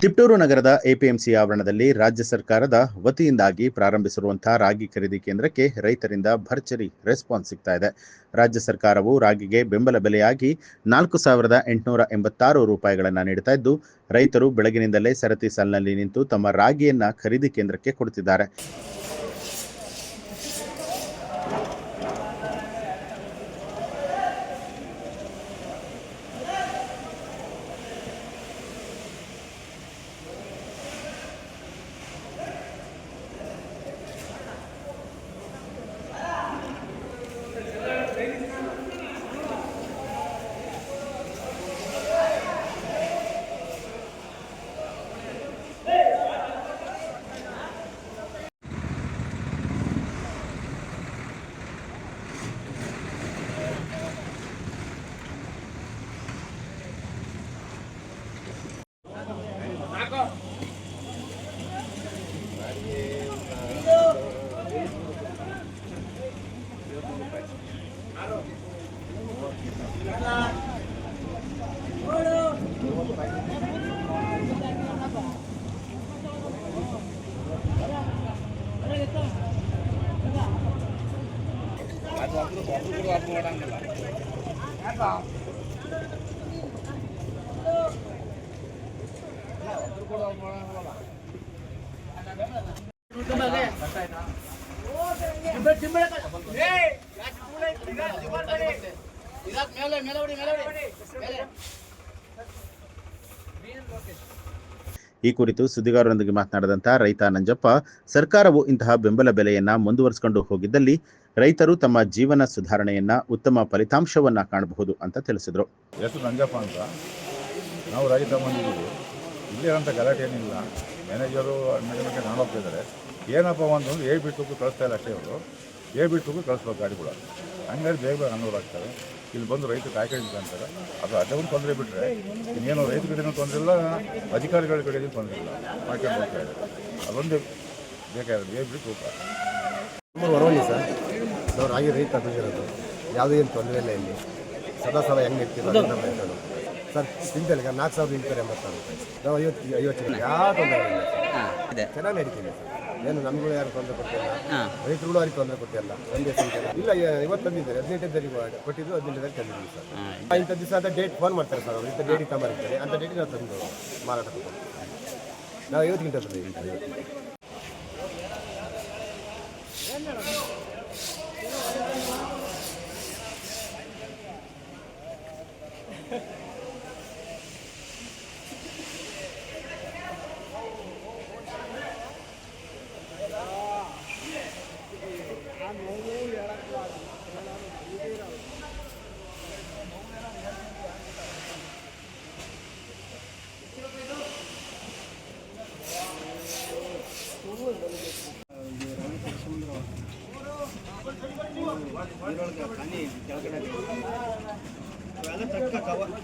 ತಿಪಟೂರು ನಗರದ ಎಪಿಎಂಸಿ ಆವರಣದಲ್ಲಿ ರಾಜ್ಯ ಸರ್ಕಾರದ ವತಿಯಿಂದಾಗಿ ಪ್ರಾರಂಭಿಸಿರುವಂತಹ ರಾಗಿ ಖರೀದಿ ಕೇಂದ್ರಕ್ಕೆ ರೈತರಿಂದ ಭರ್ಜರಿ ರೆಸ್ಪಾನ್ಸ್ ಸಿಗ್ತಾ ಇದೆ. ರಾಜ್ಯ ಸರ್ಕಾರವು ರಾಗಿಗೆ ಬೆಂಬಲ ಬೆಲೆಯಾಗಿ 4,886 ರೂಪಾಯಿಗಳನ್ನು ನೀಡುತ್ತಾ ಇದ್ದು, ರೈತರು ಬೆಳಗಿನಿಂದಲೇ ಸರತಿ ಸಾಲಿನಲ್ಲಿ ನಿಂತು ತಮ್ಮ ರಾಗಿಯನ್ನ ಖರೀದಿ ಕೇಂದ್ರಕ್ಕೆ ಕೊಡುತ್ತಿದ್ದಾರೆ. ಈ ಕುರಿತು ಸುದ್ದಿಗಾರರೊಂದಿಗೆ ಮಾತನಾಡಿದಂತಹ ರೈತ ನಂಜಪ್ಪ, ಸರ್ಕಾರವು ಇಂತಹ ಬೆಂಬಲ ಬೆಲೆಯನ್ನ ಮುಂದುವರಿಸಿಕೊಂಡು ಹೋಗಿದ್ದಲ್ಲಿ ರೈತರು ತಮ್ಮ ಜೀವನ ಸುಧಾರಣೆಯನ್ನ, ಉತ್ತಮ ಫಲಿತಾಂಶವನ್ನ ಕಾಣಬಹುದು ಅಂತ ತಿಳಿಸಿದರು. ಹೆಸರು ನಂಜಪ್ಪ ಅಂತ. ನಾವು ರಾಗಿ ತಗೊಂಡಿದ್ದೀವಿ. ಇಲ್ಲಿ ಅಂತ ಗಲಾಟೆ ಏನಿಲ್ಲ. ಮ್ಯಾನೇಜರು ಮೇಡಮಕ್ಕೆ ನಾನು ಹೋಗ್ತಿದ್ದಾರೆ. ಏನಪ್ಪ ಒಂದು ಏ ಬಿಟ್ಟು ಕಳಿಸ್ತಾ ಇಲ್ಲ ಅಷ್ಟೇ. ಅವರು ಏ ಬಿಟ್ಟು ಕಳಿಸ್ಬೇಕು ಗಾಡಿ ಕೂಡ. ಹಂಗಾಗಿ ಬೇಗ ಅನುಕೂಲ ಆಗ್ತಾರೆ. ಇಲ್ಲಿ ಬಂದು ರೈತರು ಕಾಯ್ಕೊಂಡು ಅಂತಾರೆ. ಅದು ಅದೊಂದು ತೊಂದರೆ ಬಿಟ್ಟರೆ ಇನ್ನೇನು ರೈತರ ಕಡೆಯೂ ತೊಂದರೆ ಇಲ್ಲ, ಅಧಿಕಾರಿಗಳ ಕಡೆಯೂ ತೊಂದರೆ ಇಲ್ಲ. ಮಾಡ್ಕೊಂಡು ಹೋಗ್ತಾ ಇದೆ. ಅದೊಂದು ಬೇಕಾದ್ರೆ ಬೇಗ ಬಿಟ್ಟು ಹೋಗ್ತಾರೆ. ಹೊರವಲ್ಲಿ ಸರ್, ನಾವು ರಾಗಿ ರೈತ ತಗೊಂಡಿರೋದು ಯಾವುದೇ ಏನು ತೊಂದರೆ ಇಲ್ಲ. ಇಲ್ಲಿ ಸದಾ ಹೆಂಗೆ ಇರ್ತೀವಿ ಸರ್. ಕ್ವಿಂಟಲ್ಗೆ 4,886 ನಾವು 50 ಯಾವ ತೊಂದರೆ ಇಲ್ಲ. ಚೆನ್ನಾಗಿ ನಡೀತೀವಿ ಸರ್. ಏನು ನಮಗೂ ಯಾರು ತೊಂದರೆ ಕೊಟ್ಟಿಲ್ಲ, ರೈತರುಗಳು ಯಾರಿಗೆ ತೊಂದರೆ ಕೊಟ್ಟಿಲ್ಲ. ಒಂದೇ ಇಲ್ಲ, ಇವತ್ತು ತಂದಿದ್ದಾರೆ. 18ನೇ ತಾರೀಕು ಕೊಟ್ಟಿದ್ದು, 18ನೇ ತಾರೀಕು ತಂದಿದ್ದೀವಿ ಸರ್. ಇಂಥ ದಿವಸ ಅಂತ ಡೇಟ್ ಫೋನ್ ಮಾಡ್ತಾರೆ ಸರ್. ಅವರು ಇಂಥ ಡೇಟಿಗೆ ತಗೊಂಡಿರ್ತಾರೆ. ಅಂಥ ಡೇಟಿಗೆ ನಾವು ತಂದು ಮಾರಾಟ ಕೊಡ್ತೀವಿ. ನಾವು 50 ಕ್ವಿಂಟಲ್ ತಂದಿದ್ದೀವಿ.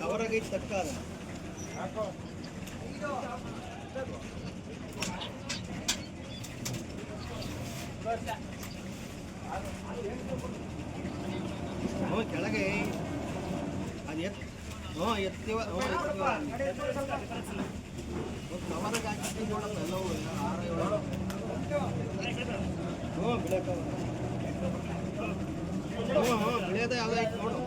ಕವರ್ ಆಗೈತೆ ತಕ್ಕ ಕೆಳಗೆ ಅದು ಎತ್ತೀವ ಕವರಾಗ ಹಾಕಿ ನೋಡಲ್ಲ ಎಲ್ಲವೂ 6 ಬೆಳೆಯೋದೇ ಆಗೈತೆ ನೋಡು.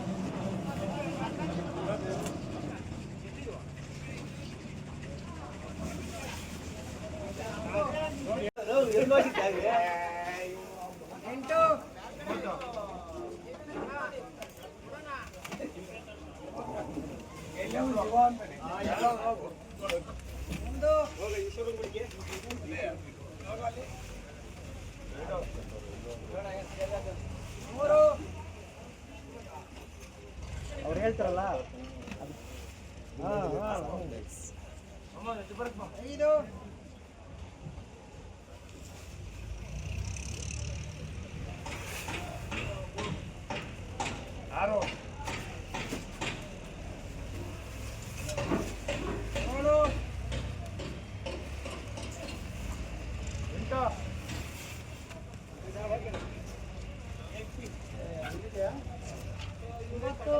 ಅವ್ರು ಹೇಳ್ತಾರಲ್ಲ ಇದು ಯಾರು ಇವತ್ತು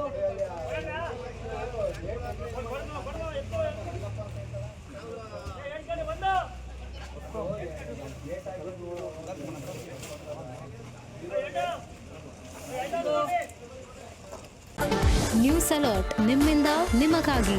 ನ್ಯೂಸ್ ಅಲರ್ಟ್ ನಿಮ್ಮಿಂದ ನಿಮಗಾಗಿ.